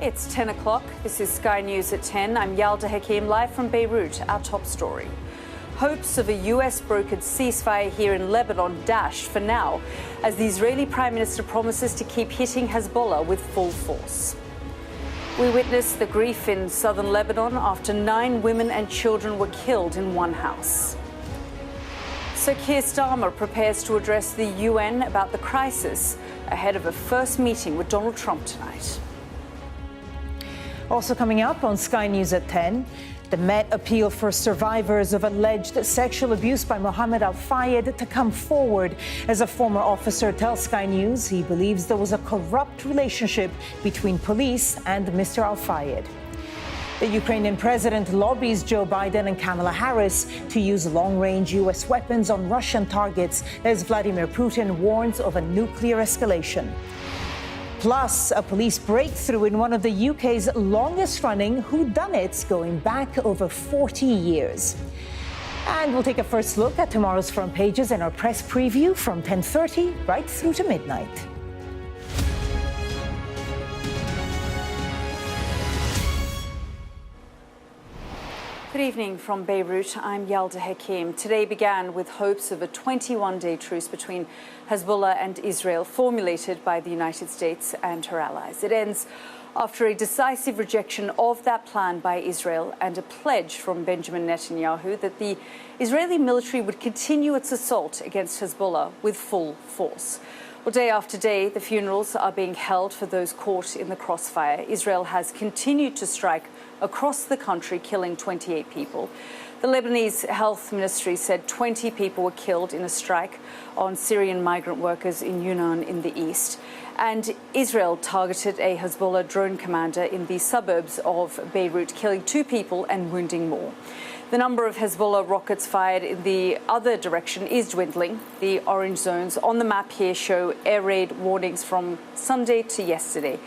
It's 10 o'clock. This is Sky News at 10. I'm Yalda Hakim, live from Beirut. Our top story. Hopes of a US-brokered ceasefire here in Lebanon dashed for now, as the Israeli Prime Minister promises to keep hitting Hezbollah with full force. We witnessed the grief in southern Lebanon after 9 women and children were killed in one house. Sir Keir Starmer prepares to address the UN about the crisis ahead of a first meeting with Donald Trump tonight. Also coming up on Sky News at 10, the Met appeal for survivors of alleged sexual abuse by Mohammed Al-Fayed to come forward. As a former officer tells Sky News, he believes there was a corrupt relationship between police and Mr. Al-Fayed. The Ukrainian president lobbies Joe Biden and Kamala Harris to use long-range U.S. weapons on Russian targets as Vladimir Putin warns of a nuclear escalation. Plus, a police breakthrough in one of the UK's longest-running whodunits going back over 40 years. And we'll take a first look at tomorrow's front pages in our press preview from 10:30 right through to midnight. Good evening from Beirut. I'm Yalda Hakim. Today began with hopes of a 21-day truce between Hezbollah and Israel, formulated by the United States and her allies. It ends after a decisive rejection of that plan by Israel and a pledge from Benjamin Netanyahu that the Israeli military would continue its assault against Hezbollah with full force. Well, day after day, the funerals are being held for those caught in the crossfire. Israel has continued to strike across the country, killing 28 people. The Lebanese health ministry said 20 people were killed in a strike on Syrian migrant workers in Yunnan in the east. And Israel targeted a Hezbollah drone commander in the suburbs of Beirut, killing 2 people and wounding more. The number of Hezbollah rockets fired in the other direction is dwindling. The orange zones on the map here show air raid warnings from Sunday to yesterday.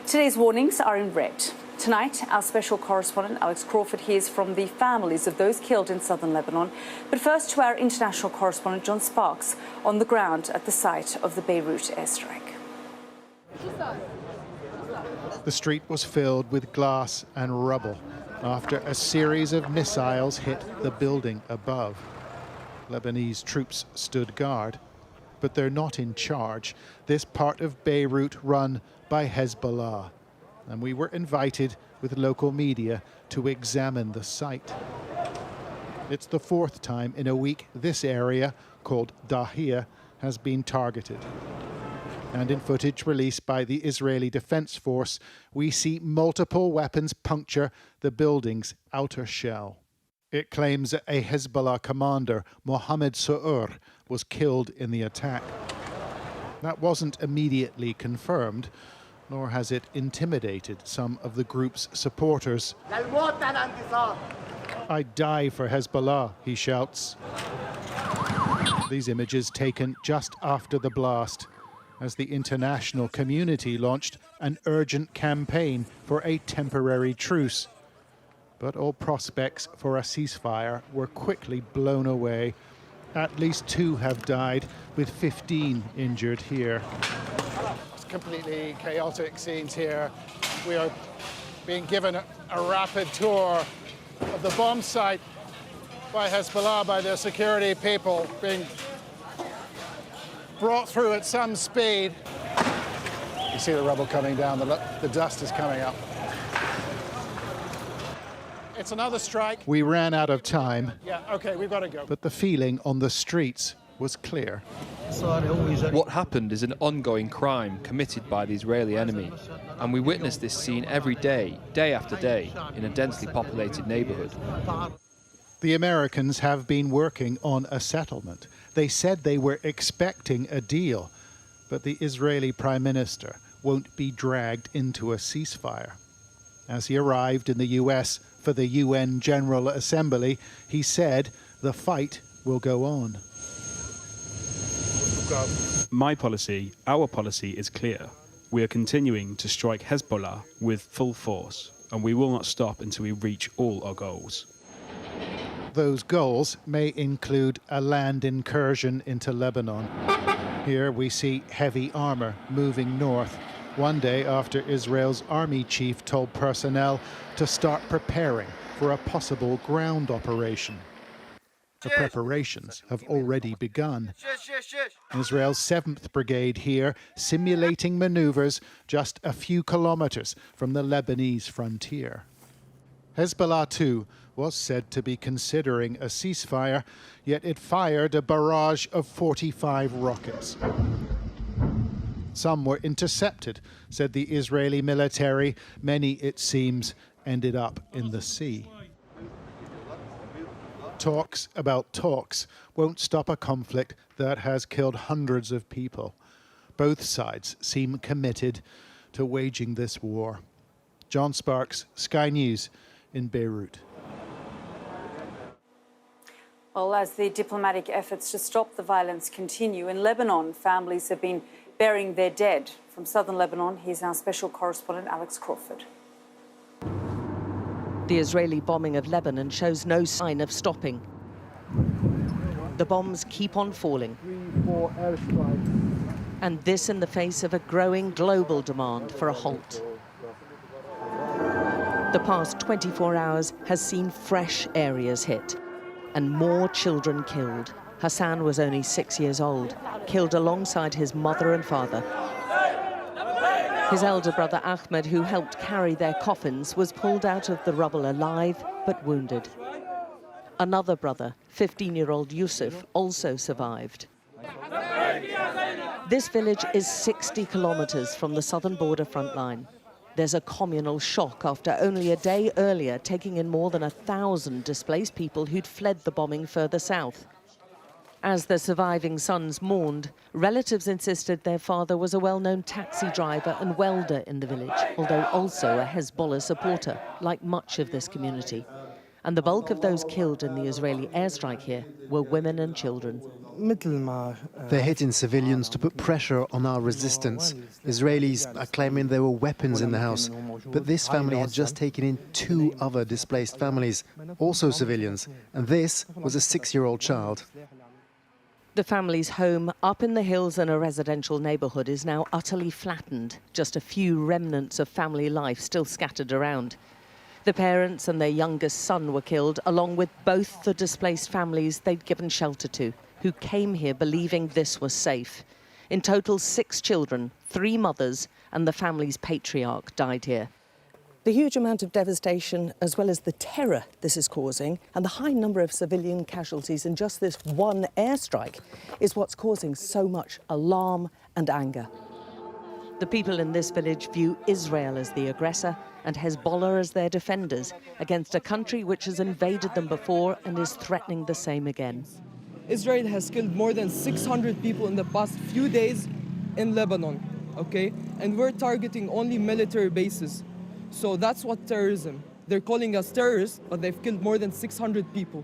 Today's warnings are in red. Tonight, our special correspondent Alex Crawford hears from the families of those killed in southern Lebanon. But first to our international correspondent John Sparks on the ground at the site of the Beirut airstrike. The street was filled with glass and rubble after a series of missiles hit the building above. Lebanese troops stood guard, but they're not in charge. This part of Beirut run by Hezbollah. And we were invited with local media to examine the site. It's the 4th time in a week this area, called Dahia, has been targeted. And in footage released by the Israeli Defense Force, we see multiple weapons puncture the building's outer shell. It claims a Hezbollah commander, Mohammed Su'ur, was killed in the attack. That wasn't immediately confirmed, nor has it intimidated some of the group's supporters. "I die for Hezbollah," he shouts. These images taken just after the blast, as the international community launched an urgent campaign for a temporary truce. But all prospects for a ceasefire were quickly blown away. At least 2 have died, with 15 injured here. Completely chaotic scenes here. We are being given a rapid tour of the bomb site by Hezbollah, by their security people, being brought through at some speed. You see the rubble coming down, the dust is coming up. It's another strike. We ran out of time. Yeah, okay, we've got to go. But the feeling on the streets was clear. What happened is an ongoing crime committed by the Israeli enemy, and we witness this scene every day, day after day, in a densely populated neighborhood. The Americans have been working on a settlement. They said they were expecting a deal, but the Israeli Prime Minister won't be dragged into a ceasefire. As he arrived in the US for the UN General Assembly, he said the fight will go on. My policy, our policy is clear. We are continuing to strike Hezbollah with full force, and we will not stop until we reach all our goals. Those goals may include a land incursion into Lebanon. Here we see heavy armor moving north, One day after Israel's army chief told personnel to start preparing for a possible ground operation. The preparations have already begun. Israel's 7th Brigade here simulating maneuvers just a few kilometers from the Lebanese frontier. Hezbollah too was said to be considering a ceasefire, yet it fired a barrage of 45 rockets. Some were intercepted, said the Israeli military. Many, it seems, ended up in the sea. Talks about talks won't stop a conflict that has killed hundreds of people. Both sides seem committed to waging this war. John Sparks, Sky News in Beirut. Well, as the diplomatic efforts to stop the violence continue, in Lebanon, families have been burying their dead. From southern Lebanon, here's our special correspondent, Alex Crawford. The Israeli bombing of Lebanon shows no sign of stopping. The bombs keep on falling. 3-4 airstrikes. And this in the face of a growing global demand for a halt. The past 24 hours has seen fresh areas hit and more children killed. Hassan was only 6 years old, killed alongside his mother and father. His elder brother Ahmed, who helped carry their coffins, was pulled out of the rubble alive but wounded. Another brother, 15-year-old Yusuf, also survived. This village is 60 kilometers from the southern border front line. There's a communal shock after only a day earlier taking in more than 1,000 displaced people who'd fled the bombing further south. As the surviving sons mourned, relatives insisted their father was a well-known taxi driver and welder in the village, although also a Hezbollah supporter, like much of this community. And the bulk of those killed in the Israeli airstrike here were women and children. They're hitting civilians to put pressure on our resistance. Israelis are claiming there were weapons in the house, but this family had just taken in 2 other displaced families, also civilians, and this was a 6-year-old child. The family's home up in the hills in a residential neighborhood is now utterly flattened, just a few remnants of family life still scattered around. The parents and their youngest son were killed, along with both the displaced families they'd given shelter to, who came here believing this was safe. In total, 6 children, 3 mothers, and the family's patriarch died here. The huge amount of devastation, as well as the terror this is causing, and the high number of civilian casualties in just this one airstrike, is what's causing so much alarm and anger. The people in this village view Israel as the aggressor and Hezbollah as their defenders against a country which has invaded them before and is threatening the same again. Israel has killed more than 600 people in the past few days in Lebanon, okay? And we're targeting only military bases. So that's what terrorism. They're calling us terrorists, but they've killed more than 600 people.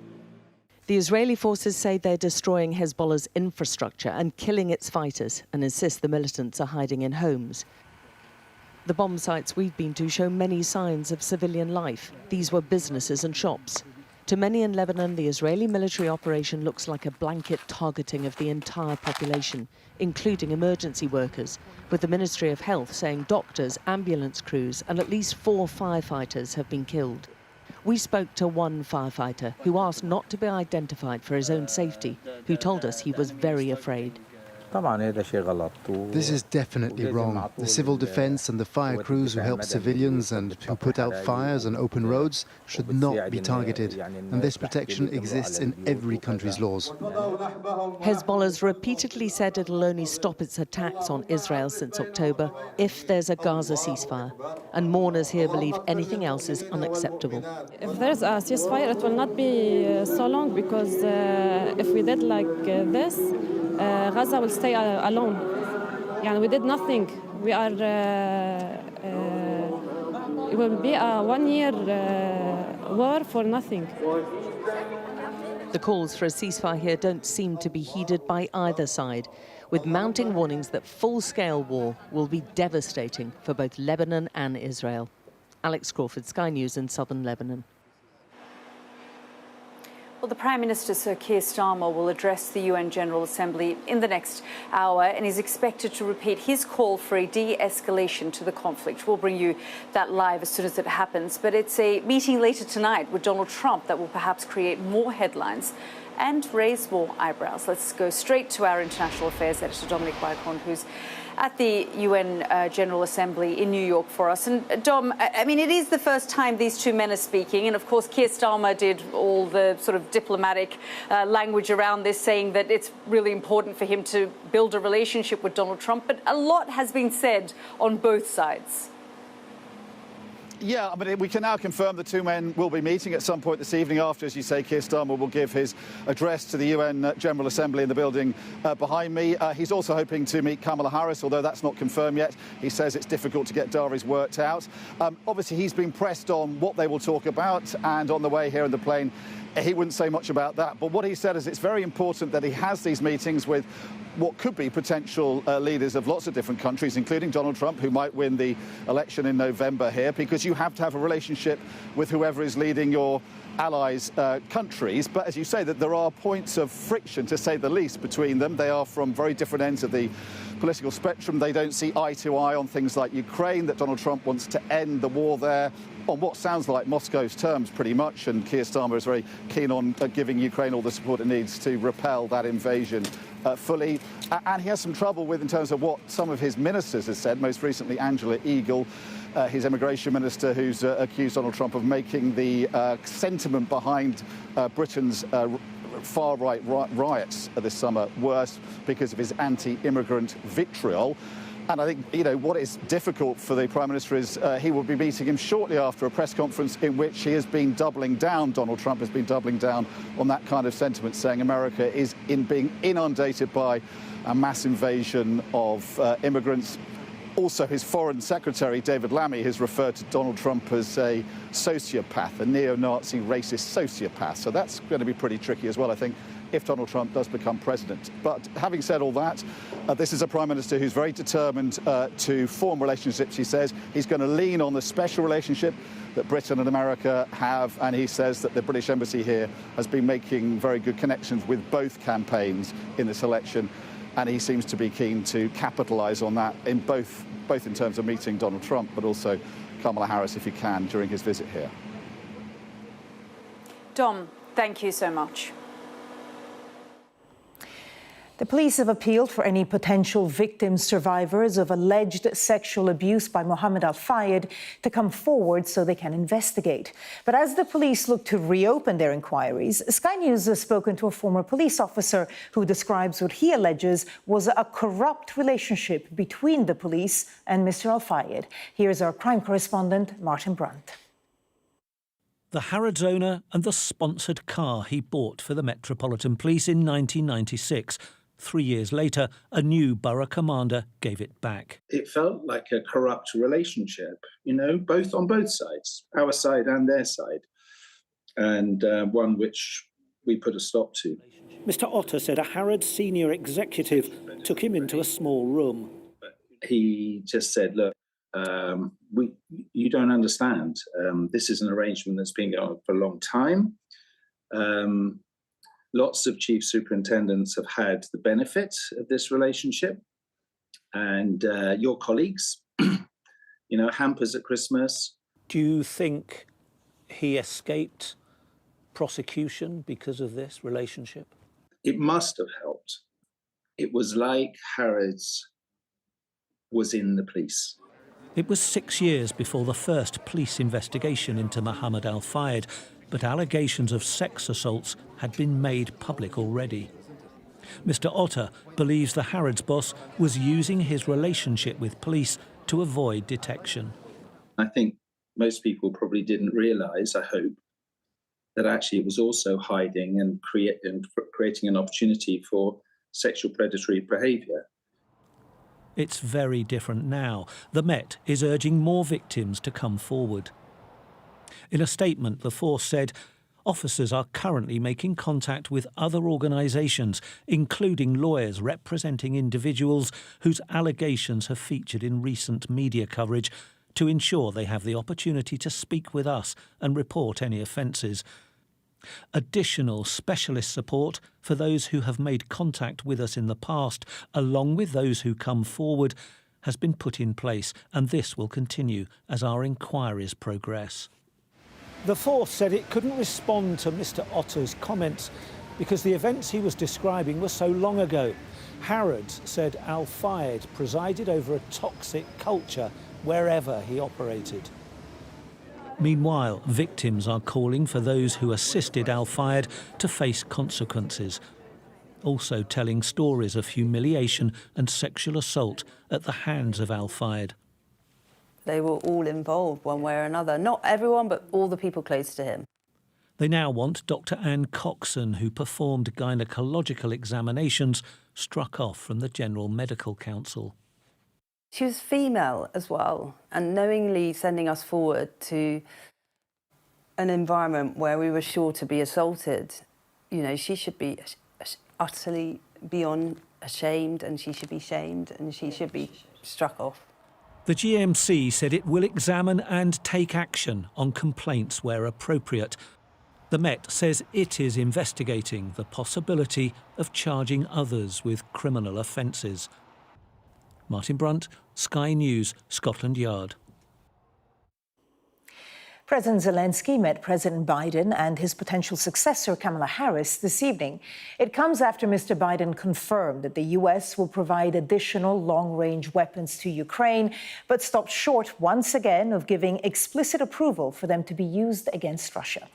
The Israeli forces say they're destroying Hezbollah's infrastructure and killing its fighters, and insist the militants are hiding in homes. The bomb sites we've been to show many signs of civilian life. These were businesses and shops. To many in Lebanon, the Israeli military operation looks like a blanket targeting of the entire population, including emergency workers, with the Ministry of Health saying doctors, ambulance crews, and at least 4 firefighters have been killed. We spoke to one firefighter who asked not to be identified for his own safety, who told us he was very afraid. This is definitely wrong. The civil defense and the fire crews who help civilians and who put out fires and open roads should not be targeted. And this protection exists in every country's laws. Hezbollah's repeatedly said it'll only stop its attacks on Israel since October if there's a Gaza ceasefire. And mourners here believe anything else is unacceptable. If there's a ceasefire, it will not be so long, because if we did like this, Gaza will stay alone. Yeah, we did nothing. We are. It will be a 1-year war for nothing. The calls for a ceasefire here don't seem to be heeded by either side, with mounting warnings that full-scale war will be devastating for both Lebanon and Israel. Alex Crawford, Sky News in southern Lebanon. Well, the Prime Minister, Sir Keir Starmer, will address the UN General Assembly in the next hour and is expected to repeat his call for a de-escalation to the conflict. We'll bring you that live as soon as it happens. But it's a meeting later tonight with Donald Trump that will perhaps create more headlines and raise more eyebrows. Let's go straight to our international affairs editor, Dominic Weichhorn, who's at the UN General Assembly in New York for us. And Dom, I mean, it is the first time these two men are speaking. And of course, Keir Starmer did all the sort of diplomatic language around this, saying that it's really important for him to build a relationship with Donald Trump. But a lot has been said on both sides. Yeah, I mean, we can now confirm the two men will be meeting at some point this evening after, as you say, Keir Starmer will give his address to the UN General Assembly in the building behind me. He's also hoping to meet Kamala Harris, although that's not confirmed yet. He says it's difficult to get diaries worked out. Obviously, he's been pressed on what they will talk about, and on the way here in the plane, he wouldn't say much about that. But what he said is it's very important that he has these meetings with what could be potential leaders of lots of different countries, including Donald Trump, who might win the election in November here, because you have to have a relationship with whoever is leading your allies' countries. But as you say, that there are points of friction, to say the least, between them. They are from very different ends of the political spectrum. They don't see eye to eye on things like Ukraine, that Donald Trump wants to end the war there on what sounds like Moscow's terms, pretty much. And Keir Starmer is very keen on giving Ukraine all the support it needs to repel that invasion fully. And he has some trouble with, in terms of what some of his ministers have said, most recently Angela Eagle, his immigration minister, who's accused Donald Trump of making the sentiment behind Britain's far-right riots this summer worse because of his anti-immigrant vitriol. And I think, you know, what is difficult for the Prime Minister is he will be meeting him shortly after a press conference in which he has been doubling down, Donald Trump has been doubling down on that kind of sentiment, saying America is being inundated by a mass invasion of immigrants. Also, his Foreign Secretary, David Lammy, has referred to Donald Trump as a sociopath, a neo-Nazi racist sociopath. So that's going to be pretty tricky as well, I think, if Donald Trump does become president. But having said all that, this is a Prime Minister who's very determined to form relationships, he says. He's going to lean on the special relationship that Britain and America have, and he says that the British Embassy here has been making very good connections with both campaigns in this election, and he seems to be keen to capitalise on that in both in terms of meeting Donald Trump, but also Kamala Harris, if he can, during his visit here. Dom, thank you so much. The police have appealed for any potential victims, survivors of alleged sexual abuse by Mohammed Al-Fayed to come forward so they can investigate. But as the police look to reopen their inquiries, Sky News has spoken to a former police officer who describes what he alleges was a corrupt relationship between the police and Mr. Al-Fayed. Here's our crime correspondent, Martin Brandt. The Harrods owner and the sponsored car he bought for the Metropolitan Police in 1996. 3 years later, a new borough commander gave it back. It felt like a corrupt relationship, you know, both on both sides, our side and their side, and one which we put a stop to. Mr. Otter said a Harrods senior executive took him into a small room. He just said, look, you don't understand. This is an arrangement that's been going on for a long time. Lots of chief superintendents have had the benefit of this relationship, and your colleagues, you know, hampers at Christmas. Do you think he escaped prosecution because of this relationship? It must have helped. It was like Harrods was in the police. It was 6 years before the first police investigation into Mohammed Al-Fayed, but allegations of sex assaults had been made public already. Mr. Otter believes the Harrods boss was using his relationship with police to avoid detection. I think most people probably didn't realise, I hope, that actually it was also hiding and creating an opportunity for sexual predatory behaviour. It's very different now. The Met is urging more victims to come forward. In a statement, the force said, officers are currently making contact with other organisations, including lawyers representing individuals whose allegations have featured in recent media coverage, to ensure they have the opportunity to speak with us and report any offences. Additional specialist support for those who have made contact with us in the past, along with those who come forward, has been put in place, and this will continue as our inquiries progress. The force said it couldn't respond to Mr. Otter's comments because the events he was describing were so long ago. Harrods said Al-Fayed presided over a toxic culture wherever he operated. Meanwhile, victims are calling for those who assisted Al-Fayed to face consequences, also telling stories of humiliation and sexual assault at the hands of Al-Fayed. They were all involved one way or another. Not everyone, but all the people close to him. They now want Dr. Anne Coxon, who performed gynecological examinations, struck off from the General Medical Council. She was female as well, and knowingly sending us forward to an environment where we were sure to be assaulted, you know, she should be utterly beyond ashamed, and she should be shamed, and she should be struck off. The GMC said it will examine and take action on complaints where appropriate. The Met says it is investigating the possibility of charging others with criminal offences. Martin Brunt, Sky News, Scotland Yard. President Zelensky met President Biden and his potential successor, Kamala Harris, this evening. It comes after Mr. Biden confirmed that the U.S. will provide additional long-range weapons to Ukraine, but stopped short once again of giving explicit approval for them to be used against Russia.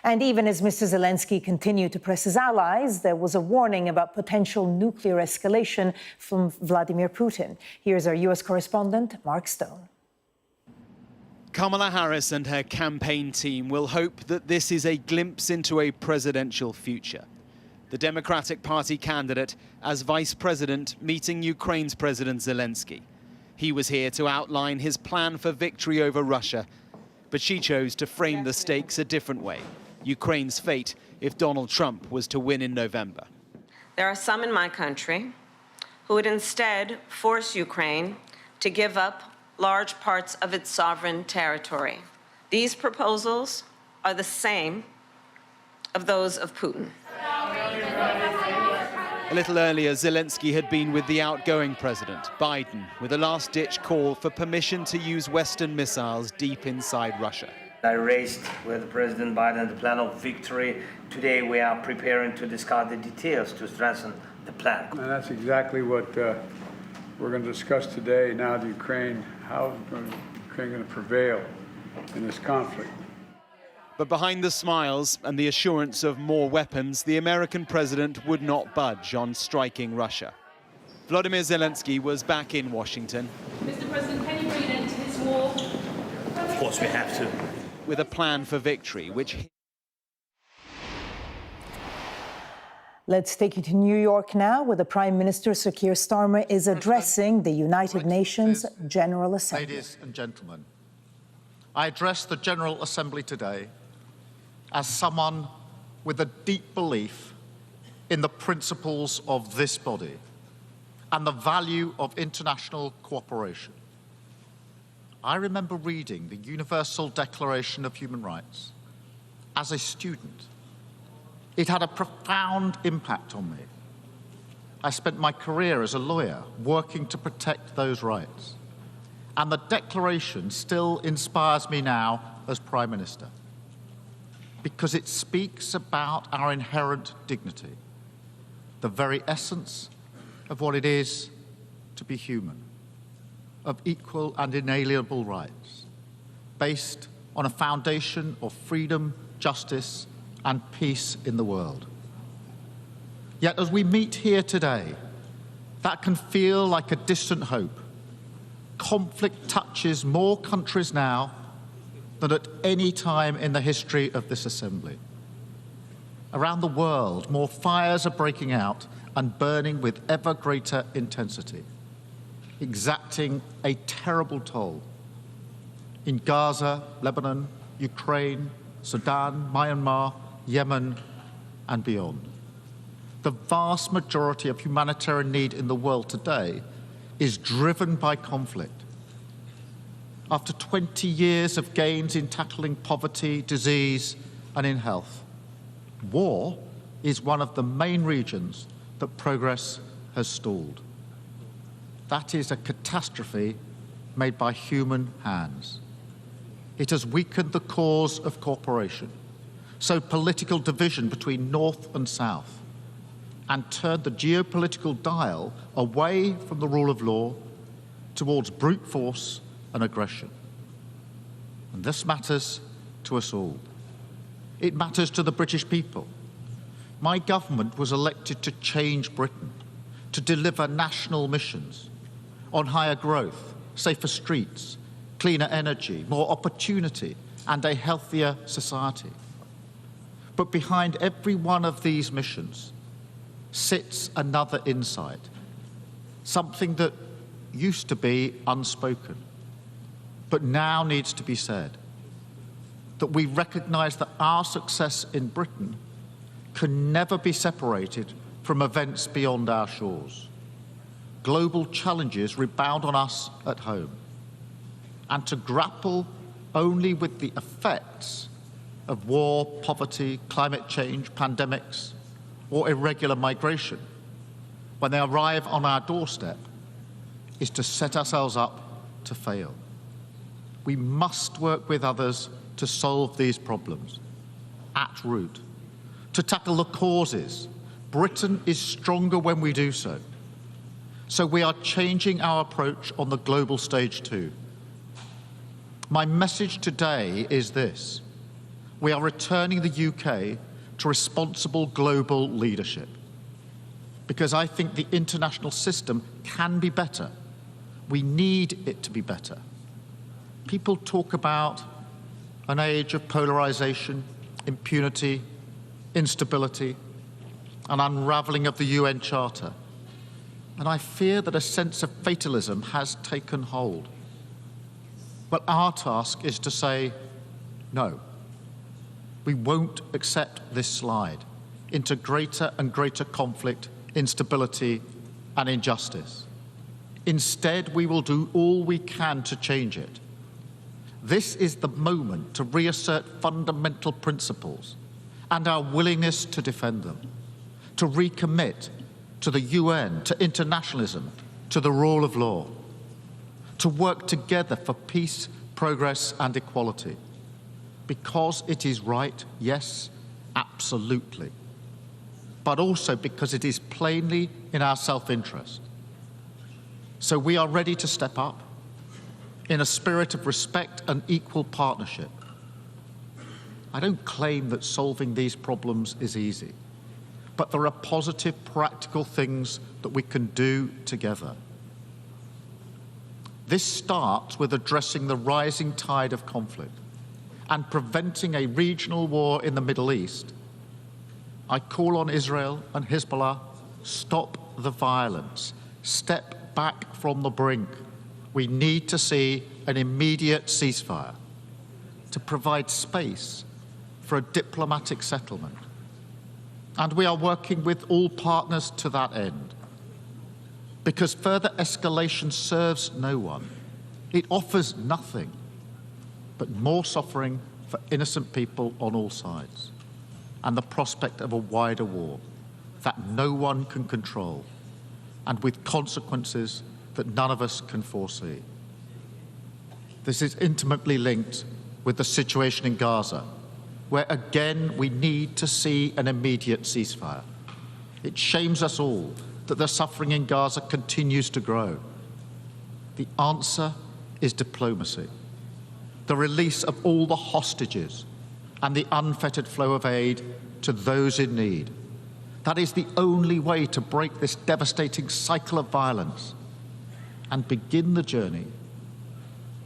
And even as Mr. Zelensky continued to press his allies, there was a warning about potential nuclear escalation from Vladimir Putin. Here's our U.S. correspondent, Mark Stone. Kamala Harris and her campaign team will hope that this is a glimpse into a presidential future. The Democratic Party candidate as vice president meeting Ukraine's President Zelensky. He was here to outline his plan for victory over Russia, but she chose to frame the stakes a different way. Ukraine's fate if Donald Trump was to win in November. There are some in my country who would instead force Ukraine to give up large parts of its sovereign territory. These proposals are the same of those of Putin. A little earlier, Zelensky had been with the outgoing president, Biden, with a last-ditch call for permission to use Western missiles deep inside Russia. I raised with President Biden the plan of victory. Today we are preparing to discuss the details to strengthen the plan. And that's exactly what we're going to discuss today. Now the Ukraine, how is Ukraine going to prevail in this conflict? But behind the smiles and the assurance of more weapons, the American president would not budge on striking Russia. Volodymyr Zelensky was back in Washington. Mr. President, can you read into this war? Of course we have to. With a plan for victory, which... Let's take you to New York now, where the Prime Minister, Sir Keir Starmer, is addressing the United Nations General Assembly. Ladies and gentlemen, I address the General Assembly today as someone with a deep belief in the principles of this body and the value of international cooperation. I remember reading the Universal Declaration of Human Rights as a student. It had a profound impact on me. I spent my career as a lawyer working to protect those rights. And the Declaration still inspires me now as Prime Minister, because it speaks about our inherent dignity, the very essence of what it is to be human, of equal and inalienable rights, based on a foundation of freedom, justice, and peace in the world. Yet as we meet here today, that can feel like a distant hope. Conflict touches more countries now than at any time in the history of this Assembly. Around the world, more fires are breaking out and burning with ever greater intensity, exacting a terrible toll. In Gaza, Lebanon, Ukraine, Sudan, Myanmar, Yemen, and beyond. The vast majority of humanitarian need in the world today is driven by conflict. After 20 years of gains in tackling poverty, disease, and in health, War is one of the main regions that progress has stalled. That is a catastrophe made by human hands. It has weakened the cause of cooperation, sowed political division between North and South, and turned the geopolitical dial away from the rule of law towards brute force and aggression. And this matters to us all. It matters to the British people. My government was elected to change Britain, to deliver national missions on higher growth, safer streets, cleaner energy, more opportunity, and a healthier society. But behind every one of these missions sits another insight, something that used to be unspoken, but now needs to be said, that we recognise that our success in Britain can never be separated from events beyond our shores. Global challenges rebound on us at home, and to grapple only with the effects of war, poverty, climate change, pandemics, or irregular migration when they arrive on our doorstep is to set ourselves up to fail. We must work with others to solve these problems at root, to tackle the causes. Britain is stronger when we do so. So we are changing our approach on the global stage too. My message today is this: we are returning the UK to responsible global leadership, because I think the international system can be better. We need it to be better. People talk about an age of polarization, impunity, instability, an unraveling of the UN Charter. And I fear that a sense of fatalism has taken hold. But our task is to say, no, we won't accept this slide into greater and greater conflict, instability, and injustice. Instead, we will do all we can to change it. This is the moment to reassert fundamental principles and our willingness to defend them, to recommit to the UN, to internationalism, to the rule of law, to work together for peace, progress, and equality. Because it is right, yes, absolutely, but also because it is plainly in our self-interest. So we are ready to step up in a spirit of respect and equal partnership. I don't claim that solving these problems is easy, but there are positive, practical things that we can do together. This starts with addressing the rising tide of conflict and preventing a regional war in the Middle East. I call on Israel and Hezbollah, stop the violence, step back from the brink. We need to see an immediate ceasefire to provide space for a diplomatic settlement. And we are working with all partners to that end, because further escalation serves no one. It offers nothing but more suffering for innocent people on all sides, and the prospect of a wider war that no one can control, and with consequences that none of us can foresee. This is intimately linked with the situation in Gaza, where again we need to see an immediate ceasefire. It shames us all that the suffering in Gaza continues to grow. The answer is diplomacy, the release of all the hostages and the unfettered flow of aid to those in need. That is the only way to break this devastating cycle of violence and begin the journey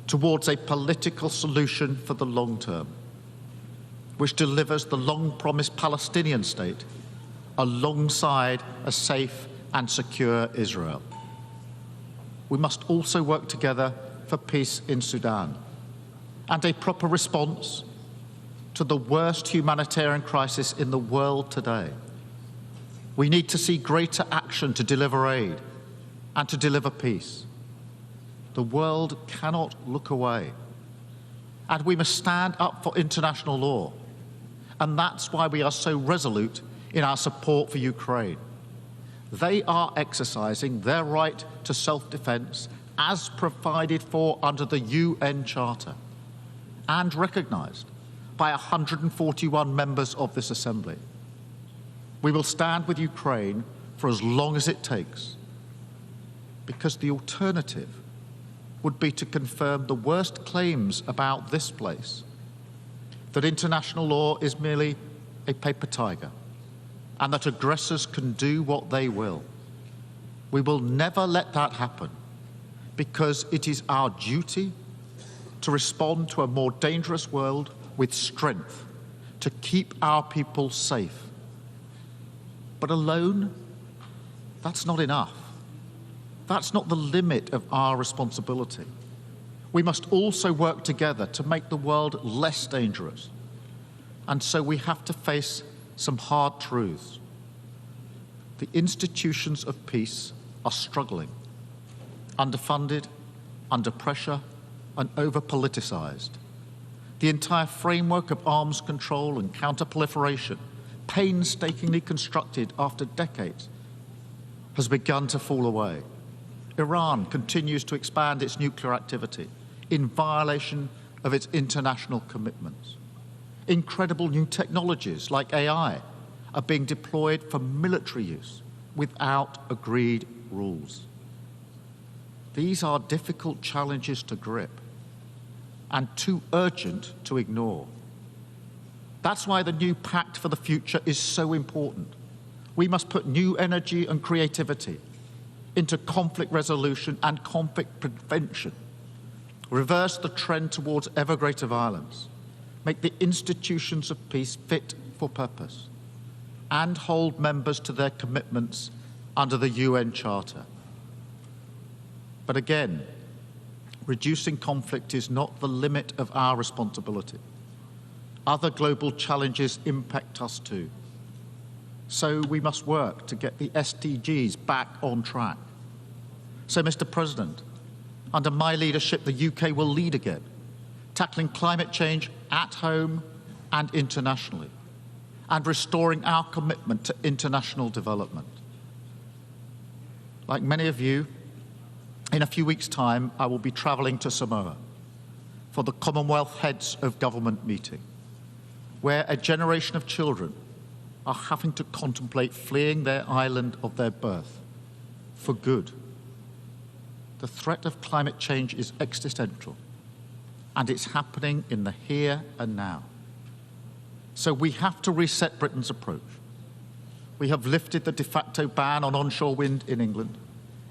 towards a political solution for the long term, which delivers the long-promised Palestinian state alongside a safe and secure Israel. We must also work together for peace in Sudan and a proper response to the worst humanitarian crisis in the world today. We need to see greater action to deliver aid and to deliver peace. The world cannot look away, and we must stand up for international law And that's why we are so resolute in our support for Ukraine. They are exercising their right to self-defense as provided for under the UN Charter and recognized by 141 members of this Assembly. We will stand with Ukraine for as long as it takes, because the alternative would be to confirm the worst claims about this place, that international law is merely a paper tiger, and that aggressors can do what they will. We will never let that happen, because it is our duty to respond to a more dangerous world with strength, to keep our people safe. But alone, that's not enough. That's not the limit of our responsibility. We must also work together to make the world less dangerous. And so we have to face some hard truths. The institutions of peace are struggling, underfunded, under pressure, and over-politicized. The entire framework of arms control and counter-proliferation, painstakingly constructed after decades, has begun to fall away. Iran continues to expand its nuclear activity in violation of its international commitments. Incredible new technologies like AI are being deployed for military use without agreed rules. These are difficult challenges to grip and too urgent to ignore. That's why the new Pact for the Future is so important. We must put new energy and creativity into conflict resolution and conflict prevention, reverse the trend towards ever greater violence, make the institutions of peace fit for purpose, and hold members to their commitments under the UN Charter. But again, reducing conflict is not the limit of our responsibility. Other global challenges impact us too. So we must work to get the SDGs back on track. So, Mr. President, under my leadership, the UK will lead again, tackling climate change at home and internationally, and restoring our commitment to international development. Like many of you, in a few weeks' time, I will be travelling to Samoa for the Commonwealth Heads of Government meeting, where a generation of children are having to contemplate fleeing their island of their birth for good. The threat of climate change is existential, and it's happening in the here and now. So we have to reset Britain's approach. We have lifted the de facto ban on onshore wind in England,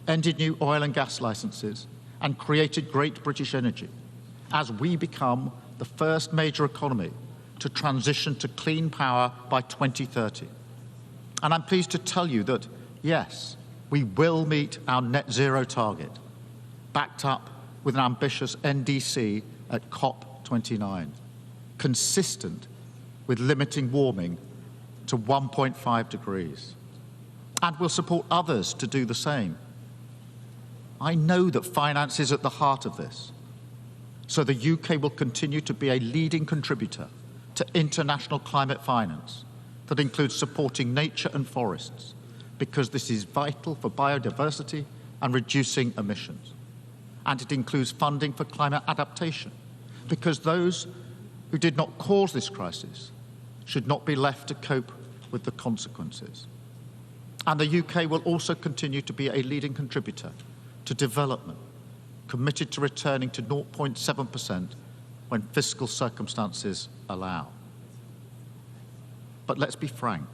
ended new oil and gas licenses, and created Great British Energy as we become the first major economy to transition to clean power by 2030. And I'm pleased to tell you that, yes, we will meet our net zero target, backed up with an ambitious NDC at COP29, consistent with limiting warming to 1.5 degrees. And we'll support others to do the same. I know that finance is at the heart of this, so the UK will continue to be a leading contributor to international climate finance that includes supporting nature and forests, because this is vital for biodiversity and reducing emissions. And it includes funding for climate adaptation, because those who did not cause this crisis should not be left to cope with the consequences. And the UK will also continue to be a leading contributor to development, committed to returning to 0.7% when fiscal circumstances allow. But let's be frank,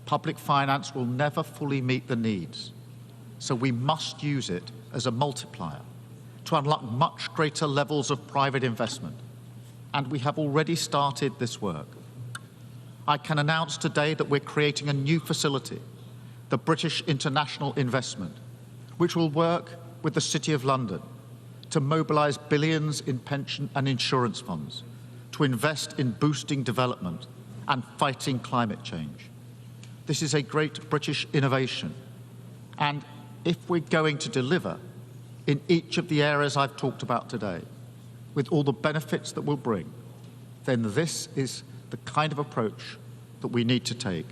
public finance will never fully meet the needs, so we must use it as a multiplier to unlock much greater levels of private investment, and we have already started this work. I can announce today that we're creating a new facility, the British International Investment, which will work with the City of London to mobilise billions in pension and insurance funds to invest in boosting development and fighting climate change. This is a great British innovation, and if we're going to deliver in each of the areas I've talked about today, with all the benefits that we'll bring, then this is the kind of approach that we need to take,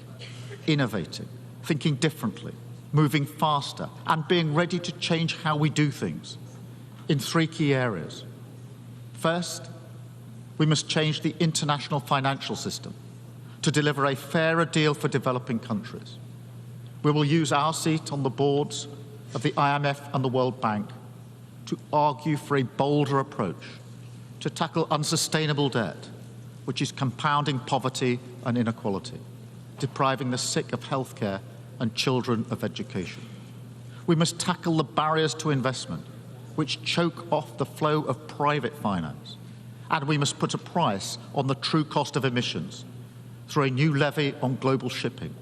innovating, thinking differently, moving faster, and being ready to change how we do things in 3 key areas. First, we must change the international financial system to deliver a fairer deal for developing countries. We will use our seat on the boards of the IMF and the World Bank to argue for a bolder approach to tackle unsustainable debt, which is compounding poverty and inequality, depriving the sick of healthcare and children of education. We must tackle the barriers to investment, which choke off the flow of private finance. And we must put a price on the true cost of emissions through a new levy on global shipping,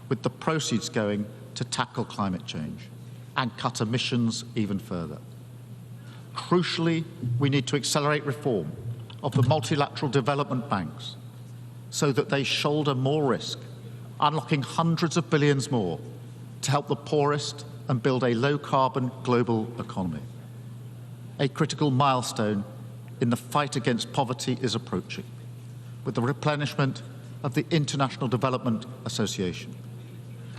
with the proceeds going to tackle climate change and cut emissions even further. Crucially, we need to accelerate reform of the multilateral development banks so that they shoulder more risk, unlocking hundreds of billions more to help the poorest and build a low-carbon global economy. A critical milestone in the fight against poverty is approaching, with the replenishment of the International Development Association.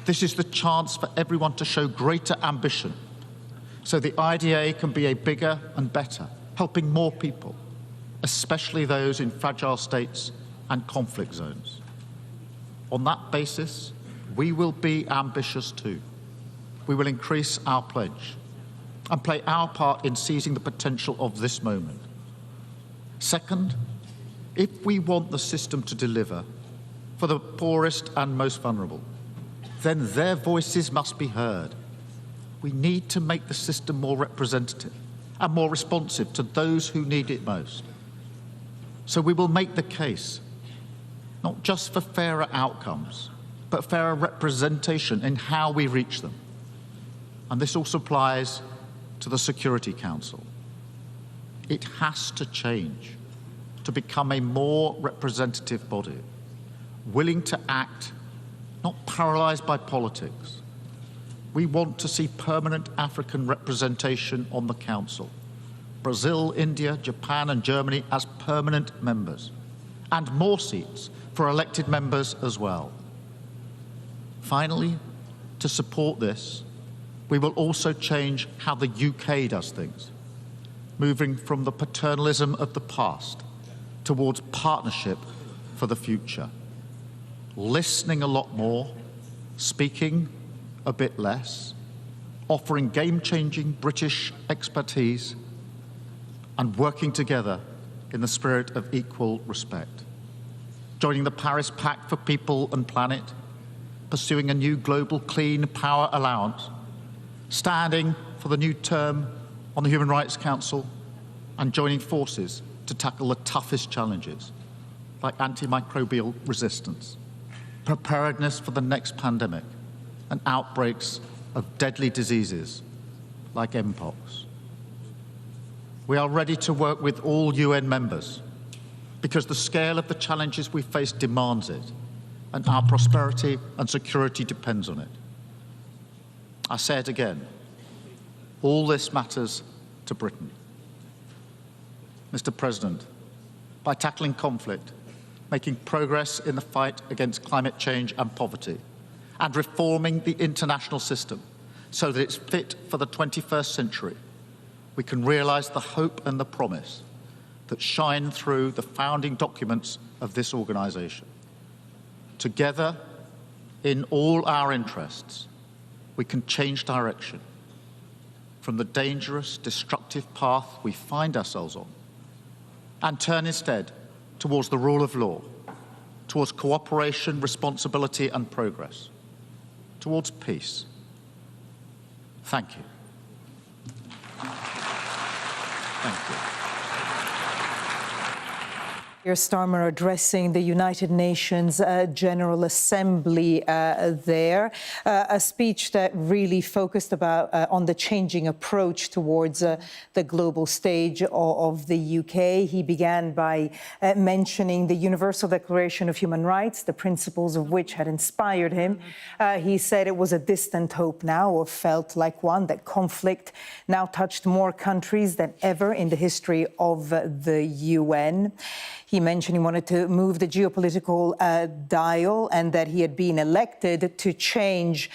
This is the chance for everyone to show greater ambition so the IDA can be a bigger and better, helping more people, especially those in fragile states and conflict zones. On that basis, we will be ambitious too. We will increase our pledge and play our part in seizing the potential of this moment. Second, if we want the system to deliver for the poorest and most vulnerable, then their voices must be heard. We need to make the system more representative and more responsive to those who need it most. So we will make the case, not just for fairer outcomes, but fairer representation in how we reach them. And this also applies to the Security Council. It has to change to become a more representative body, willing to act, not paralysed by politics. We want to see permanent African representation on the Council. Brazil, India, Japan and Germany as permanent members, and more seats for elected members as well. Finally, to support this, we will also change how the UK does things, moving from the paternalism of the past towards partnership for the future. Listening a lot more, speaking a bit less, offering game-changing British expertise, and working together in the spirit of equal respect. Joining the Paris Pact for People and Planet, pursuing a new global clean power allowance, standing for the new term on the Human Rights Council, and joining forces to tackle the toughest challenges, like antimicrobial resistance, preparedness for the next pandemic, and outbreaks of deadly diseases like Mpox. We are ready to work with all UN members because the scale of the challenges we face demands it, and our prosperity and security depends on it. I say it again, all this matters to Britain. Mr. President, by tackling conflict, making progress in the fight against climate change and poverty, and reforming the international system so that it's fit for the 21st century, we can realise the hope and the promise that shine through the founding documents of this organisation. Together, in all our interests, we can change direction from the dangerous, destructive path we find ourselves on and turn instead towards the rule of law, towards cooperation, responsibility and progress, towards peace. Thank you. Thank you. Keir Starmer addressing the United Nations General Assembly there, a speech that really focused on the changing approach towards the global stage of the UK. He began by mentioning the Universal Declaration of Human Rights, the principles of which had inspired him. He said it was a distant hope now, or felt like one, that conflict now touched more countries than ever in the history of the UN. He mentioned he wanted to move the geopolitical dial and that he had been elected to change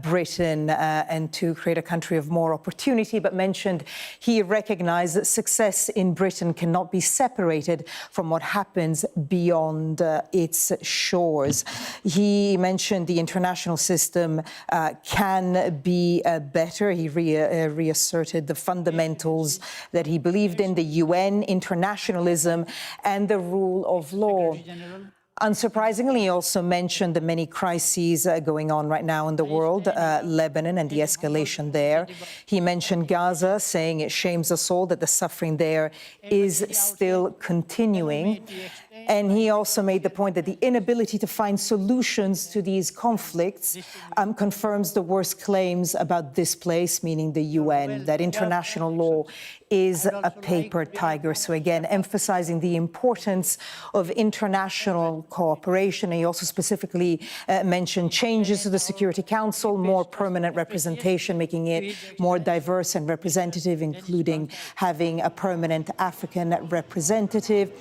Britain and to create a country of more opportunity, but mentioned he recognized that success in Britain cannot be separated from what happens beyond its shores. He mentioned the international system can be better. He reasserted the fundamentals that he believed in, the UN, internationalism, and the rule of law. Unsurprisingly, he also mentioned the many crises going on right now in the world, Lebanon and the escalation there. He mentioned Gaza, saying it shames us all that the suffering there is still continuing. And he also made the point that the inability to find solutions to these conflicts confirms the worst claims about this place, meaning the UN, that international law is a paper tiger. So again, emphasizing the importance of international cooperation. And he also specifically mentioned changes to the Security Council, more permanent representation, making it more diverse and representative, including having a permanent African representative.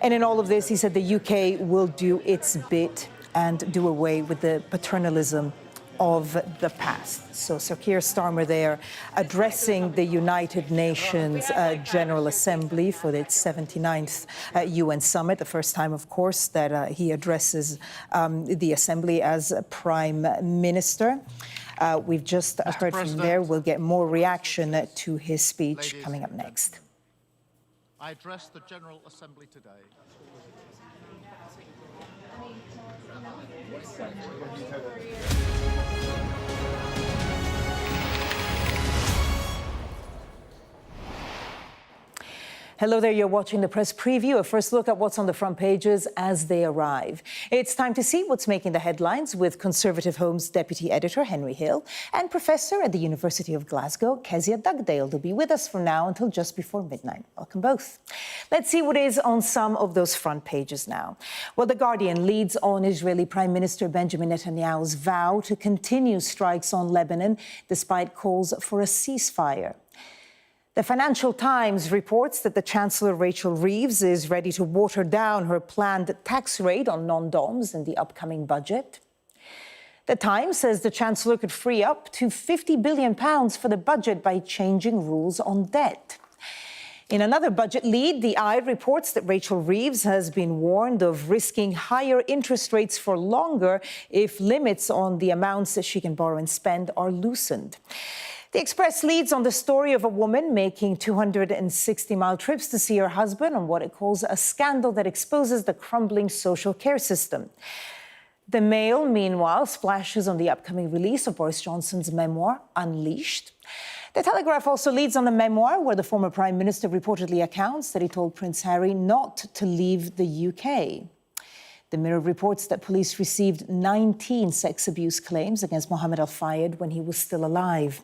And in all of this, he said the UK will do its bit and do away with the paternalism of the past. So Sir Keir Starmer there addressing the United Nations General Assembly for its 79th UN summit, the first time, of course, that he addresses the Assembly as Prime Minister. We've just heard from there. We'll get more reaction to his speech coming up next. I address the General Assembly today. Hello there, you're watching the press preview, a first look at what's on the front pages as they arrive. It's time to see what's making the headlines with Conservative Home's Deputy Editor Henry Hill and Professor at the University of Glasgow, Kezia Dugdale. They'll be with us from now until just before midnight. Welcome both. Let's see what is on some of those front pages now. Well, The Guardian leads on Israeli Prime Minister Benjamin Netanyahu's vow to continue strikes on Lebanon despite calls for a ceasefire. The Financial Times reports that the Chancellor Rachel Reeves is ready to water down her planned tax rate on non-doms in the upcoming budget. The Times says the Chancellor could free up to £50 billion for the budget by changing rules on debt. In another budget lead, The Eye reports that Rachel Reeves has been warned of risking higher interest rates for longer if limits on the amounts that she can borrow and spend are loosened. The Express leads on the story of a woman making 260-mile trips to see her husband on what it calls a scandal that exposes the crumbling social care system. The Mail, meanwhile, splashes on the upcoming release of Boris Johnson's memoir, Unleashed. The Telegraph also leads on the memoir where the former Prime Minister reportedly accounts that he told Prince Harry not to leave the UK. The Mirror reports that police received 19 sex abuse claims against Mohammed Al-Fayed when he was still alive.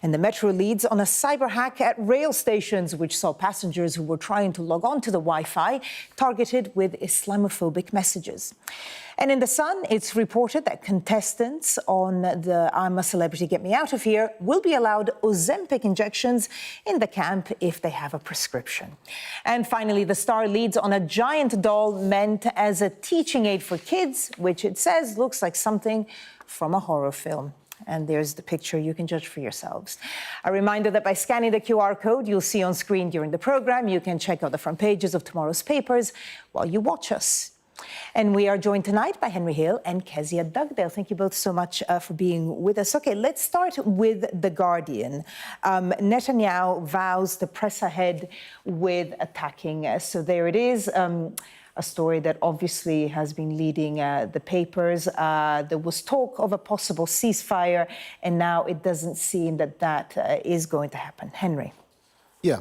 And the Metro leads on a cyber hack at rail stations, which saw passengers who were trying to log on to the Wi-Fi targeted with Islamophobic messages. And in The Sun, it's reported that contestants on the I'm a Celebrity, Get Me Out of Here will be allowed Ozempic injections in the camp if they have a prescription. And finally, The Star leads on a giant doll meant as a teaching aid for kids, which it says looks like something from a horror film. And there's the picture. You can judge for yourselves. A reminder that by scanning the QR code you'll see on screen during the program, you can check out the front pages of tomorrow's papers while you watch us. And we are joined tonight by Henry Hill and Kezia Dugdale. Thank you both so much for being with us. OK, let's start with The Guardian. Netanyahu vows to press ahead with attacking. So there it is. A story that obviously has been leading the papers. There was talk of a possible ceasefire, and now it doesn't seem that that is going to happen. Henry. Yeah,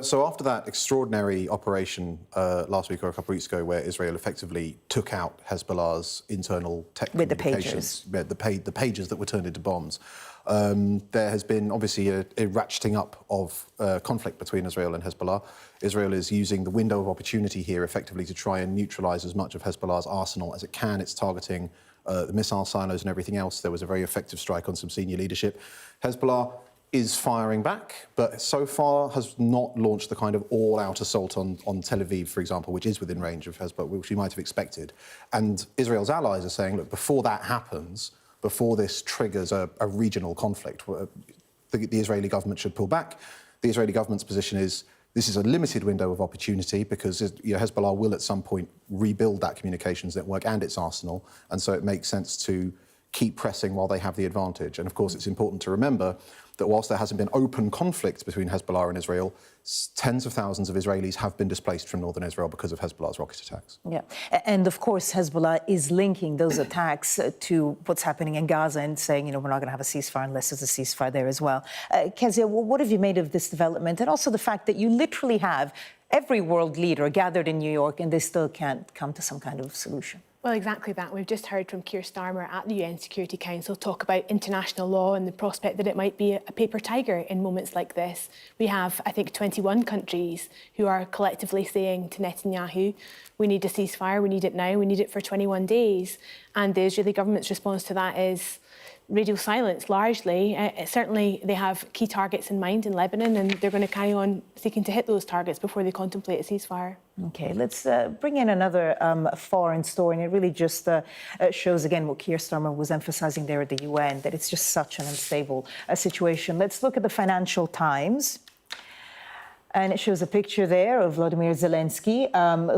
so after that extraordinary operation last week or a couple of weeks ago where Israel effectively took out Hezbollah's internal tech communications, the pages that were turned into bombs, there has been obviously a ratcheting up of conflict between Israel and Hezbollah. Israel is using the window of opportunity here effectively to try and neutralise as much of Hezbollah's arsenal as it can. It's targeting the missile silos and everything else. There was a very effective strike on some senior leadership. Hezbollah is firing back, but so far has not launched the kind of all-out assault on Tel Aviv, for example, which is within range of Hezbollah, which you might have expected. And Israel's allies are saying, look, before that happens, before this triggers a regional conflict, the Israeli government should pull back. The Israeli government's position is this is a limited window of opportunity because Hezbollah will at some point rebuild that communications network and its arsenal, and so it makes sense to keep pressing while they have the advantage. And of course, it's important to remember that whilst there hasn't been open conflict between Hezbollah and Israel, tens of thousands of Israelis have been displaced from northern Israel because of Hezbollah's rocket attacks. Yeah, and of course, Hezbollah is linking those attacks to what's happening in Gaza and saying, we're not going to have a ceasefire unless there's a ceasefire there as well. Kezia, what have you made of this development? And also the fact that you literally have every world leader gathered in New York and they still can't come to some kind of solution. Well, exactly that. We've just heard from Keir Starmer at the UN Security Council talk about international law and the prospect that it might be a paper tiger in moments like this. We have, I think, 21 countries who are collectively saying to Netanyahu, we need a ceasefire, we need it now, we need it for 21 days. And the Israeli government's response to that is radio silence, largely. Certainly, they have key targets in mind in Lebanon, and they're going to carry on seeking to hit those targets before they contemplate a ceasefire. OK, let's bring in another foreign story, and it really just shows, again, what Keir Starmer was emphasising there at the UN, that it's just such an unstable situation. Let's look at the Financial Times. And it shows a picture there of Volodymyr Zelensky,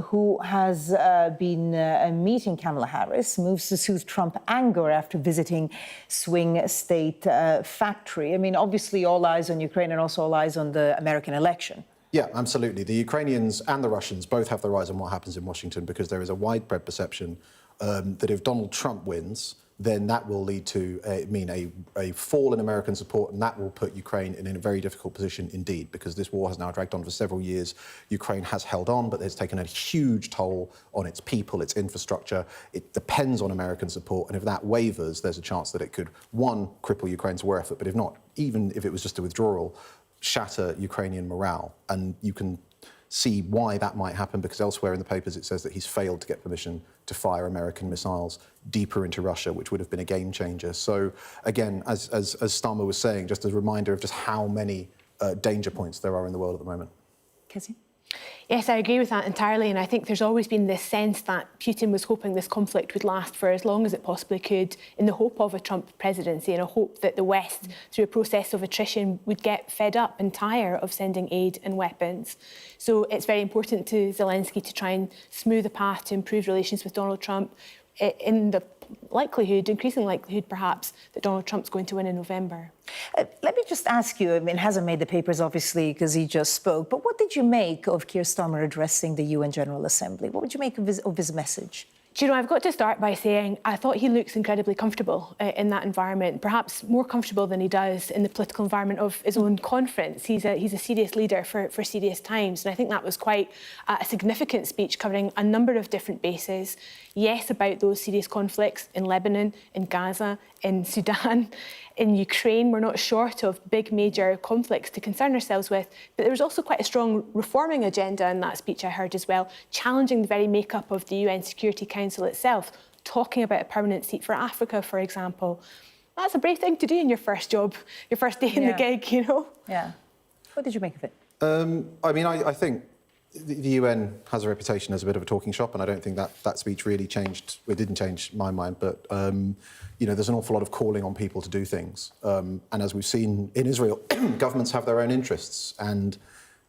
who has been meeting Kamala Harris, moves to soothe Trump anger after visiting swing state factory. I mean, obviously, all eyes on Ukraine and also all eyes on the American election. Yeah, absolutely. The Ukrainians and the Russians both have their eyes on what happens in Washington because there is a widespread perception that if Donald Trump wins, then that will lead to a fall in American support, and that will put Ukraine in a very difficult position indeed, because this war has now dragged on for several years. Ukraine has held on, but it's taken a huge toll on its people, its infrastructure. It depends on American support, and if that wavers, there's a chance that it could, one, cripple Ukraine's war effort, but if not, even if it was just a withdrawal, shatter Ukrainian morale. And you can see why that might happen, because elsewhere in the papers it says that he's failed to get permission to fire American missiles deeper into Russia, which would have been a game changer. So again, as Starmer was saying, just a reminder of just how many danger points there are in the world at the moment. Kezia? Yes, I agree with that entirely, and I think there's always been this sense that Putin was hoping this conflict would last for as long as it possibly could in the hope of a Trump presidency and a hope that the West, through a process of attrition, would get fed up and tire of sending aid and weapons. So it's very important to Zelensky to try and smooth the path to improved relations with Donald Trump in the increasing likelihood perhaps, that Donald Trump's going to win in November. Let me just ask you, I mean, it hasn't made the papers, obviously, because he just spoke, but what did you make of Keir Starmer addressing the UN General Assembly? What would you make of his message? Do you know, I've got to start by saying I thought he looks incredibly comfortable in that environment, perhaps more comfortable than he does in the political environment of his own conference. He's a serious leader for serious times, and I think that was quite a significant speech covering a number of different bases. Yes, about those serious conflicts in Lebanon, in Gaza, in Sudan, in Ukraine. We're not short of big major conflicts to concern ourselves with, but there was also quite a strong reforming agenda in that speech I heard as well, challenging the very makeup of the UN Security Council itself, talking about a permanent seat for Africa, for example. That's a brave thing to do in your first job, your first day in the gig, you know? Yeah. What did you make of it? I mean, I think the UN has a reputation as a bit of a talking shop, and I don't think that speech really changed. It didn't change my mind, but there's an awful lot of calling on people to do things. And as we've seen in Israel, governments have their own interests, and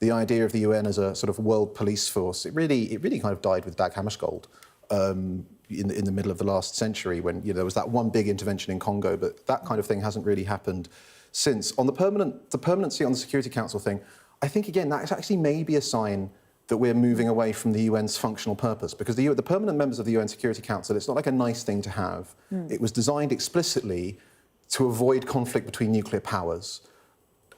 the idea of the UN as a sort of world police force, it really kind of died with Dag Hammarskjöld in the middle of the last century, when there was that one big intervention in Congo, but that kind of thing hasn't really happened since. On the permanency on the Security Council thing, I think again that actually may be a sign that we're moving away from the UN's functional purpose, because the permanent members of the UN Security Council, it's not like a nice thing to have. It was designed explicitly to avoid conflict between nuclear powers.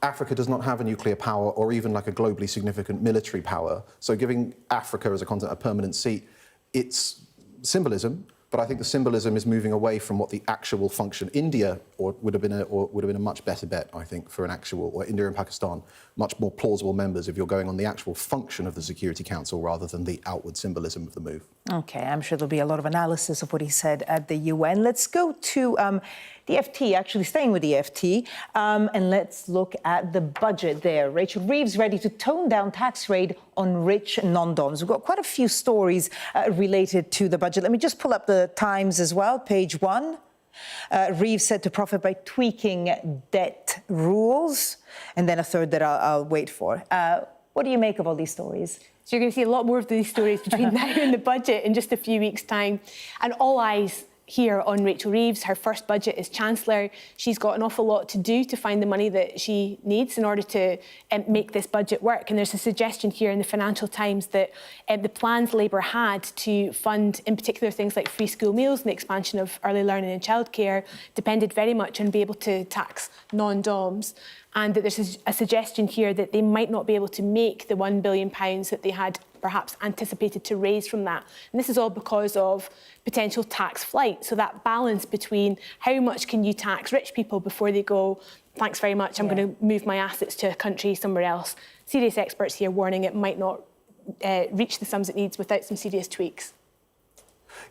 Africa does not have a nuclear power or even like a globally significant military power. So giving Africa as a continent a permanent seat, it's symbolism, but I think the symbolism is moving away from what the actual function. India or would have been a much better bet, I think, for an actual, or India and Pakistan, much more plausible members if you're going on the actual function of the Security Council rather than the outward symbolism of the move. OK, I'm sure there'll be a lot of analysis of what he said at the UN. Let's go to the FT, actually staying with the FT, and let's look at the budget there. Rachel Reeves ready to tone down tax rate on rich non-doms. We've got quite a few stories related to the budget. Let me just pull up the Times as well, page 1. Reeves said to profit by tweaking debt rules, and then a third that I'll wait for. What do you make of all these stories? So you're going to see a lot more of these stories between now and the budget in just a few weeks' time. And all eyes here on Rachel Reeves. Her first budget as Chancellor. She's got an awful lot to do to find the money that she needs in order to make this budget work. And there's a suggestion here in the Financial Times that the plans Labour had to fund, in particular, things like free school meals and the expansion of early learning and childcare depended very much on being able to tax non-DOMs. And that there's a suggestion here that they might not be able to make the £1 billion that they had perhaps anticipated to raise from that. And this is all because of potential tax flight. So that balance between how much can you tax rich people before they go, thanks very much, I'm going to move my assets to a country somewhere else. Serious experts here warning it might not reach the sums it needs without some serious tweaks.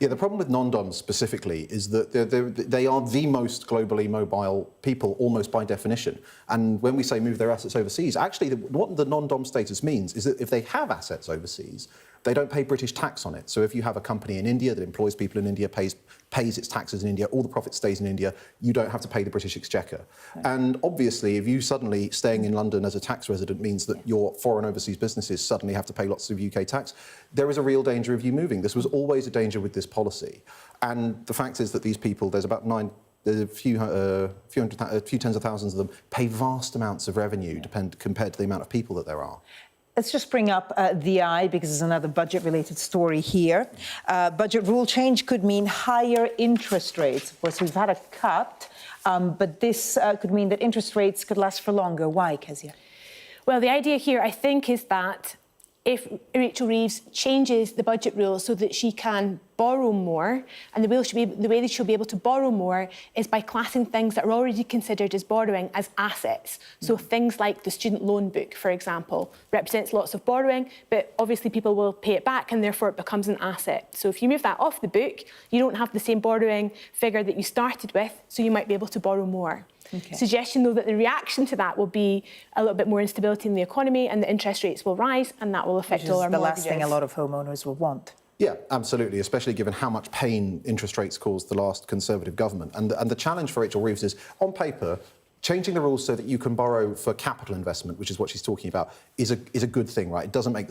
Yeah, the problem with non-DOMs specifically is that they are the most globally mobile people, almost by definition. And when we say move their assets overseas, actually what the non-DOM status means is that if they have assets overseas, they don't pay British tax on it. So if you have a company in India that employs people in India, pays its taxes in India, all the profit stays in India, you don't have to pay the British exchequer. Right. And obviously, if you suddenly staying in London as a tax resident means that your foreign overseas businesses suddenly have to pay lots of UK tax, there is a real danger of you moving. This was always a danger with this policy. And the fact is that these people, there's a few tens of thousands of them, pay vast amounts of revenue compared to the amount of people that there are. Let's just bring up the Eye, because there's another budget-related story here. Budget rule change could mean higher interest rates. Of course, we've had a cut, but this could mean that interest rates could last for longer. Why, Kezia? Well, the idea here, I think, is that if Rachel Reeves changes the budget rules so that she can borrow more, and the way that she'll be able to borrow more is by classing things that are already considered as borrowing as assets. So things like the student loan book, for example, represents lots of borrowing, but obviously people will pay it back and therefore it becomes an asset. So if you move that off the book, you don't have the same borrowing figure that you started with, so you might be able to borrow more. Okay. Suggestion, though, that the reaction to that will be a little bit more instability in the economy and the interest rates will rise, and that will affect all our mortgages. The last thing a lot of homeowners will want. Yeah, absolutely, especially given how much pain interest rates caused the last Conservative government. And the challenge for Rachel Reeves is, on paper, changing the rules so that you can borrow for capital investment, which is what she's talking about, is a good thing, right? It doesn't make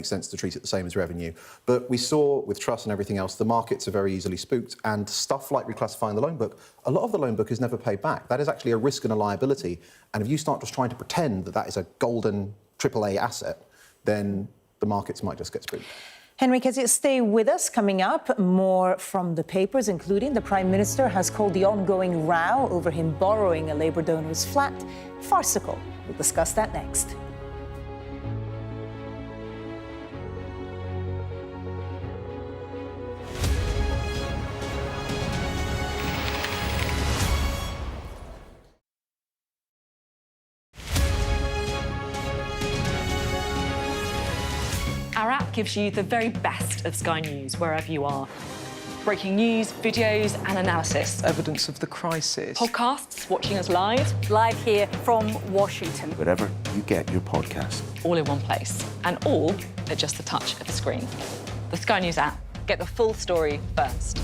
sense to treat it the same as revenue. But we saw with trust and everything else, the markets are very easily spooked, and stuff like reclassifying the loan book, a lot of the loan book is never paid back. That is actually a risk and a liability. And if you start just trying to pretend that that is a golden AAA asset, then the markets might just get spooked. Henry, Kezia, stay with us. Coming up, more from the papers, including the Prime Minister has called the ongoing row over him borrowing a Labour donor's flat farcical. We'll discuss that next. Our app gives you the very best of Sky News wherever you are. Breaking news, videos and analysis. Evidence of the crisis. Podcasts, watching us live. Live here from Washington. Wherever you get your podcast. All in one place. And all at just the touch of a screen. The Sky News app. Get the full story first.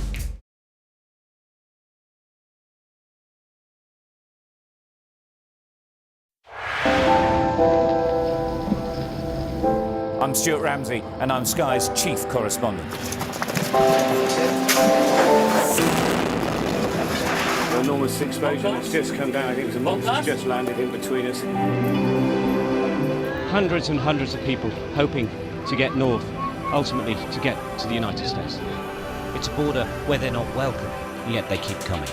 I'm Stuart Ramsey, and I'm Sky's chief correspondent. An enormous explosion that's just come down. I think it was a monster's just landed in between us. Hundreds and hundreds of people hoping to get north, ultimately to get to the United States. It's a border where they're not welcome, yet they keep coming.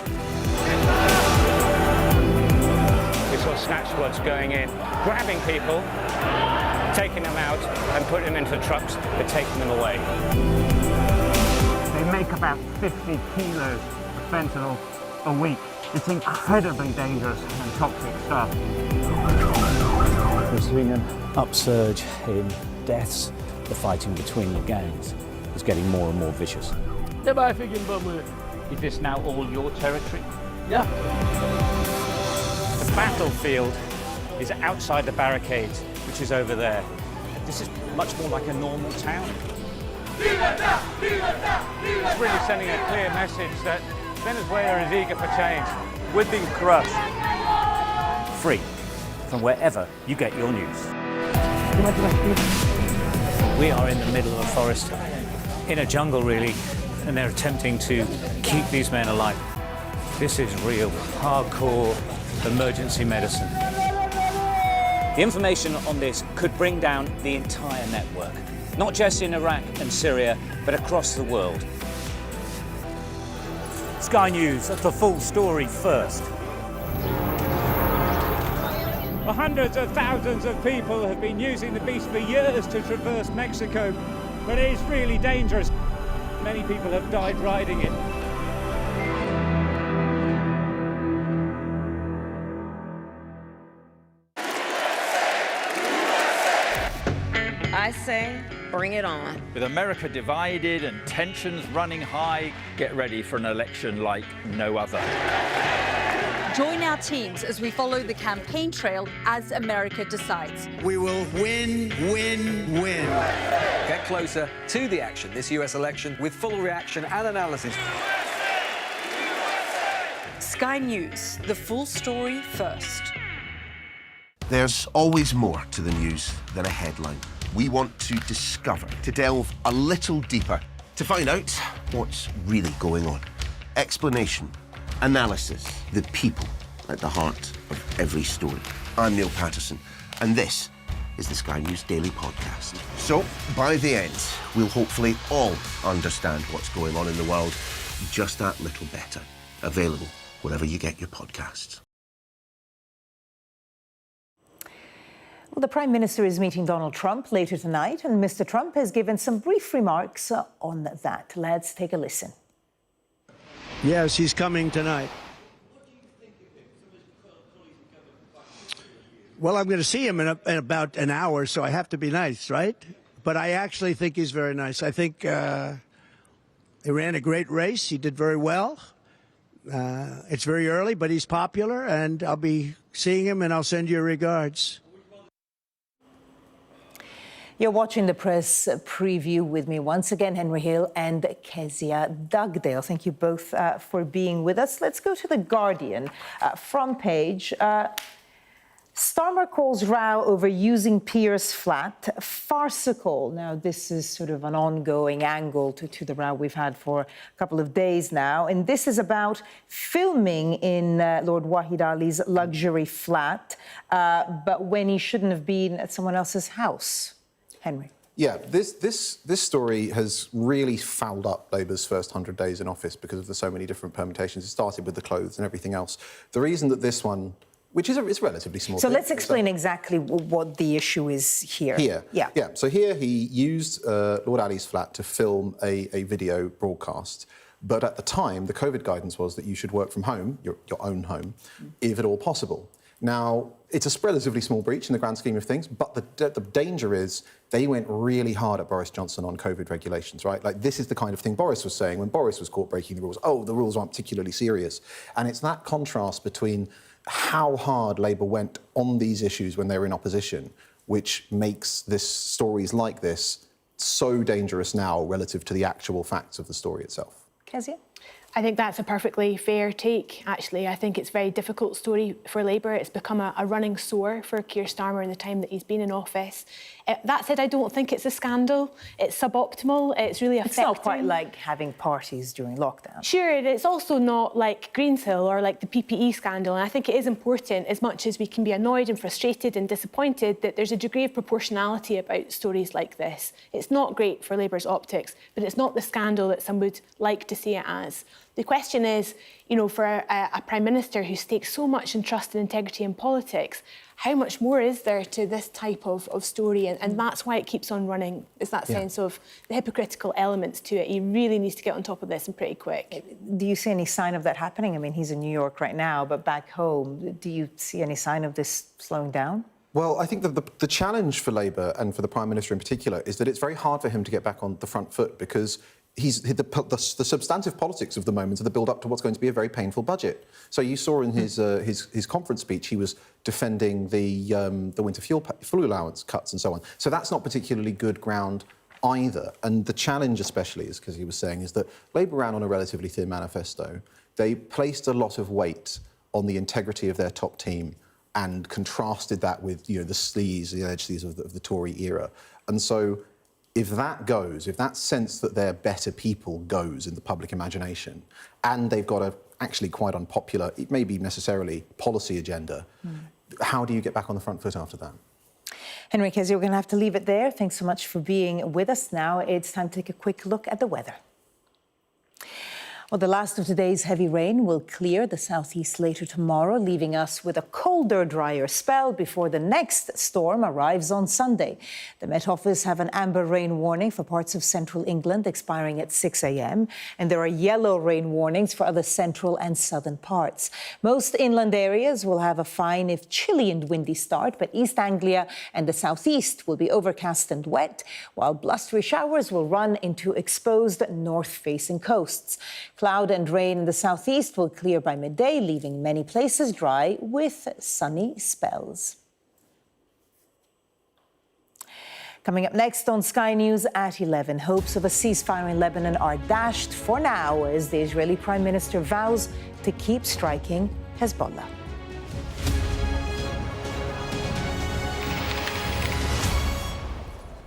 We saw snatch squads going in, grabbing people, taking them out and putting them into trucks, but taking them away. They make about 50 kilos of fentanyl a week. It's incredibly dangerous and toxic stuff. There's been an upsurge in deaths. The fighting between the gangs is getting more and more vicious. Is this now all your territory? Yeah. The battlefield is outside the barricades, which is over there. This is much more like a normal town. It's really sending a clear message that Venezuela is eager for change. We've been crushed. Free from wherever you get your news. We are in the middle of a forest, in a jungle really, and they're attempting to keep these men alive. This is real, hardcore emergency medicine. The information on this could bring down the entire network, not just in Iraq and Syria, but across the world. Sky News, the full story first. Hundreds of thousands of people have been using the beast for years to traverse Mexico, but it is really dangerous. Many people have died riding it. I say, bring it on. With America divided and tensions running high, get ready for an election like no other. Join our teams as we follow the campaign trail as America decides. We will win, win, win. Get closer to the action this US election with full reaction and analysis. Sky News, the full story first. There's always more to the news than a headline. We want to discover, to delve a little deeper, to find out what's really going on. Explanation, analysis, the people at the heart of every story. I'm Neil Patterson, and this is the Sky News Daily Podcast. So, by the end, we'll hopefully all understand what's going on in the world just that little better. Available wherever you get your podcasts. Well, the Prime Minister is meeting Donald Trump later tonight, and Mr. Trump has given some brief remarks on that. Let's take a listen. Yes, he's coming tonight. Well, I'm going to see him in about an hour, so I have to be nice, right? But I actually think he's very nice. I think he ran a great race. He did very well. It's very early, but he's popular, and I'll be seeing him, and I'll send you regards. You're watching the press preview with me once again, Henry Hill and Kezia Dugdale. Thank you both for being with us. Let's go to The Guardian front page. Starmer calls row over using Pier's flat farcical. Now, this is sort of an ongoing angle to the row we've had for a couple of days now. And this is about filming in Lord Wahid Ali's luxury flat, but when he shouldn't have been at someone else's house. Henry. Yeah, this story has really fouled up Labour's first 100 days in office because of the so many different permutations. It started with the clothes and everything else. The reason that this one, which is it's relatively small. So let's explain exactly what the issue is here. Yeah. So here he used Lord Ali's flat to film a video broadcast. But at the time, the COVID guidance was that you should work from home, your own home, if at all possible. Now, it's a relatively small breach in the grand scheme of things, but the danger is they went really hard at Boris Johnson on COVID regulations, right? Like, this is the kind of thing Boris was saying when Boris was caught breaking the rules. Oh, the rules aren't particularly serious. And it's that contrast between how hard Labour went on these issues when they were in opposition, which makes stories like this so dangerous now relative to the actual facts of the story itself. Kezia? I think that's a perfectly fair take, actually. I think it's a very difficult story for Labour. It's become a running sore for Keir Starmer in the time that he's been in office. That said, I don't think it's a scandal. It's suboptimal. It's really affecting... It's not quite like having parties during lockdown. Sure, it's also not like Greensill or like the PPE scandal. And I think it is important, as much as we can be annoyed and frustrated and disappointed, that there's a degree of proportionality about stories like this. It's not great for Labour's optics, but it's not the scandal that some would like to see it as. The question is, you know, for a Prime Minister who stakes so much in trust and integrity in politics, how much more is there to this type of story? And that's why it keeps on running, is that sense of the hypocritical elements to it. He really needs to get on top of this and pretty quick. Do you see any sign of that happening? I mean, he's in New York right now, but back home, do you see any sign of this slowing down? Well, I think that the challenge for Labour and for the Prime Minister in particular is that it's very hard for him to get back on the front foot because the substantive politics of the moment are the build-up to what's going to be a very painful budget. So you saw in his conference speech he was defending the winter fuel allowance cuts and so on. So that's not particularly good ground either. And the challenge especially is, because he was saying, is that Labour ran on a relatively thin manifesto. They placed a lot of weight on the integrity of their top team and contrasted that with, the sleaze, the alleged sleaze of the Tory era. And so if that goes, if that sense that they're better people goes in the public imagination, and they've got a actually quite unpopular, it may be necessarily policy agenda, how do you get back on the front foot after that? Henry Kesey, we're going to have to leave it there. Thanks so much for being with us. Now it's time to take a quick look at the weather. Well, the last of today's heavy rain will clear the southeast later tomorrow, leaving us with a colder, drier spell before the next storm arrives on Sunday. The Met Office have an amber rain warning for parts of central England expiring at 6 a.m. and there are yellow rain warnings for other central and southern parts. Most inland areas will have a fine if chilly and windy start, but East Anglia and the southeast will be overcast and wet, while blustery showers will run into exposed north-facing coasts. Cloud and rain in the southeast will clear by midday, leaving many places dry with sunny spells. Coming up next on Sky News at 11, hopes of a ceasefire in Lebanon are dashed for now as the Israeli Prime Minister vows to keep striking Hezbollah.